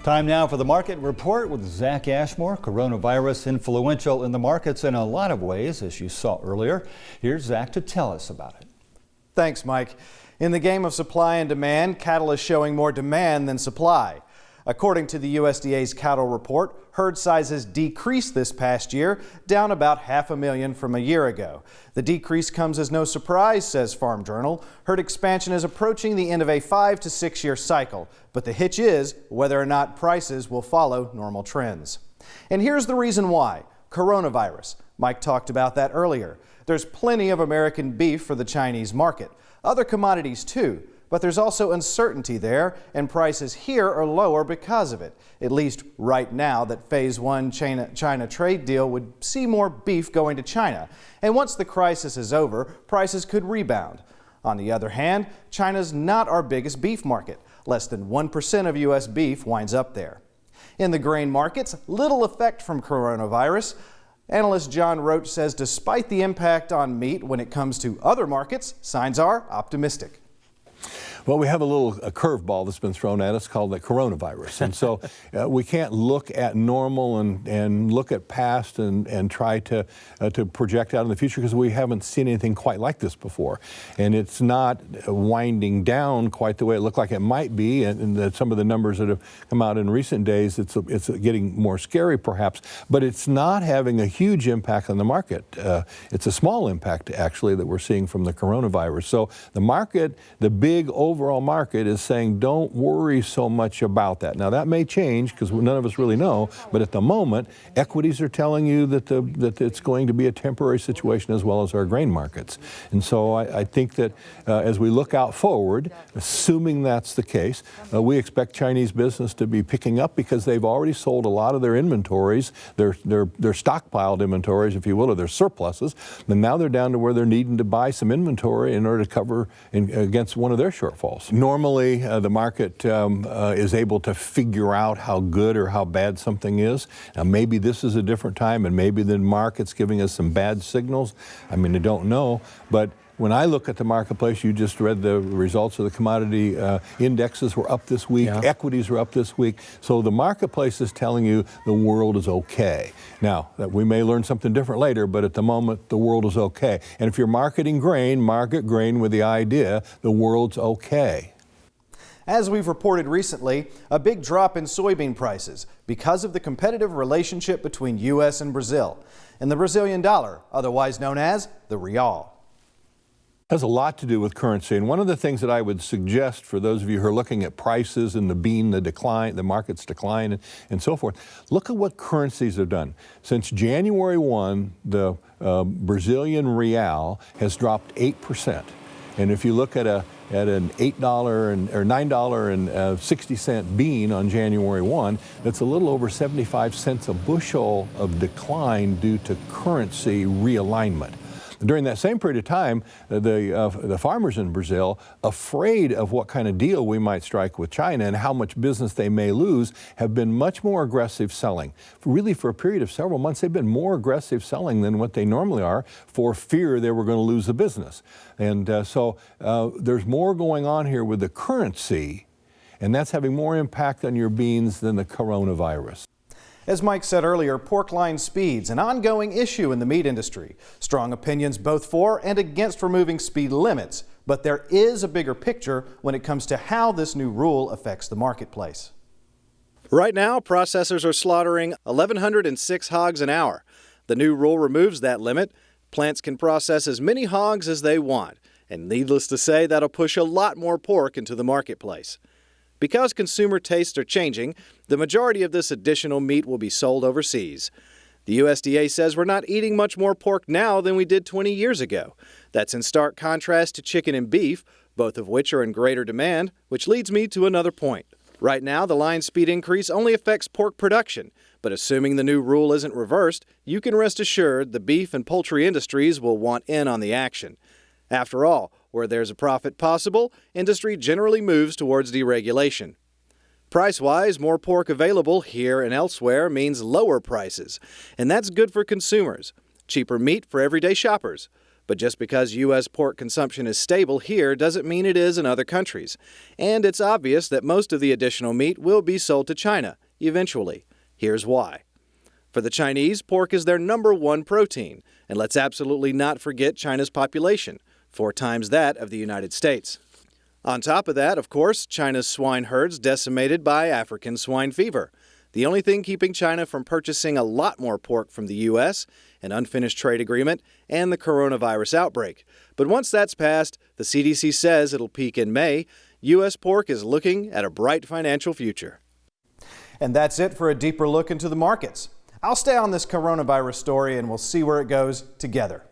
Time now for the Market Report with Zach Ashmore. Coronavirus influential in the markets in a lot of ways, as you saw earlier. Here's Zach to tell us about it. Thanks, Mike. In the game of supply and demand, cattle is showing more demand than supply. According to the USDA's cattle report, herd sizes decreased this past year, down about 500,000 from a year ago. The decrease comes as no surprise, says Farm Journal. Herd expansion is approaching the end of a 5 to 6 year cycle, but the hitch is whether or not prices will follow normal trends. And here's the reason why: coronavirus. Mike talked about that earlier. There's plenty of American beef for the Chinese market, other commodities too. But there's also uncertainty there, and prices here are lower because of it. At least right now, that Phase 1 China trade deal would see more beef going to China. And once the crisis is over, prices could rebound. On the other hand, China's not our biggest beef market. Less than 1% of U.S. beef winds up there. In the grain markets, little effect from coronavirus. Analyst John Roach says despite the impact on meat when it comes to other markets, signs are optimistic. Well, we have a curveball that's been thrown at us called the coronavirus. And so we can't look at normal and look at past and try to project out in the future because we haven't seen anything quite like this before. And it's not winding down quite the way it looked like it might be. And some of the numbers that have come out in recent days, it's getting more scary perhaps, but it's not having a huge impact on the market. It's a small impact actually that we're seeing from the coronavirus. So the market, the big overall market is saying don't worry so much about that. Now that may change because none of us really know, but at the moment equities are telling you that it's going to be a temporary situation as well as our grain markets. And so I think that as we look out forward, assuming that's the case, we expect Chinese business to be picking up because they've already sold a lot of their inventories, their stockpiled inventories, if you will, or their surpluses, and now they're down to where they're needing to buy some inventory in order to cover against one of their shortfalls. Normally, the market is able to figure out how good or how bad something is. Now, maybe this is a different time, and maybe the market's giving us some bad signals. I mean, I don't know, but when I look at the marketplace, you just read the results of the commodity indexes were up this week, yeah. Equities were up this week. So the marketplace is telling you the world is okay. Now, we may learn something different later, but at the moment, the world is okay. And if you're marketing grain, market grain with the idea the world's okay. As we've reported recently, a big drop in soybean prices because of the competitive relationship between U.S. and Brazil, and the Brazilian dollar, otherwise known as the real. Has a lot to do with currency, and one of the things that I would suggest for those of you who are looking at prices and the decline, the market's decline and so forth, look at what currencies have done. Since January 1, the Brazilian real has dropped 8%. And if you look at an $8 or $9.60 bean on January 1, that's a little over 75 cents a bushel of decline due to currency realignment. During that same period of time, the farmers in Brazil, afraid of what kind of deal we might strike with China and how much business they may lose, have been much more aggressive selling. Really, for a period of several months, they've been more aggressive selling than what they normally are for fear they were going to lose the business. And so there's more going on here with the currency, and that's having more impact on your beans than the coronavirus. As Mike said earlier, pork line speed's an ongoing issue in the meat industry. Strong opinions both for and against removing speed limits, but there is a bigger picture when it comes to how this new rule affects the marketplace. Right now, processors are slaughtering 1,106 hogs an hour. The new rule removes that limit. Plants can process as many hogs as they want, and needless to say, that'll push a lot more pork into the marketplace. Because consumer tastes are changing, the majority of this additional meat will be sold overseas. The USDA says we're not eating much more pork now than we did 20 years ago. That's in stark contrast to chicken and beef, both of which are in greater demand, which leads me to another point. Right now, the line speed increase only affects pork production, but assuming the new rule isn't reversed, you can rest assured the beef and poultry industries will want in on the action. After all, where there's a profit possible, industry generally moves towards deregulation. Price-wise, more pork available here and elsewhere means lower prices, and that's good for consumers. Cheaper meat for everyday shoppers. But just because U.S. pork consumption is stable here doesn't mean it is in other countries. And it's obvious that most of the additional meat will be sold to China eventually. Here's why. For the Chinese, pork is their #1 protein. And let's absolutely not forget China's population, 4 times that of the United States. On top of that, of course, China's swine herds decimated by African swine fever. The only thing keeping China from purchasing a lot more pork from the U.S., an unfinished trade agreement, and the coronavirus outbreak. But once that's passed, the CDC says it'll peak in May. U.S. pork is looking at a bright financial future. And that's it for a deeper look into the markets. I'll stay on this coronavirus story and we'll see where it goes together.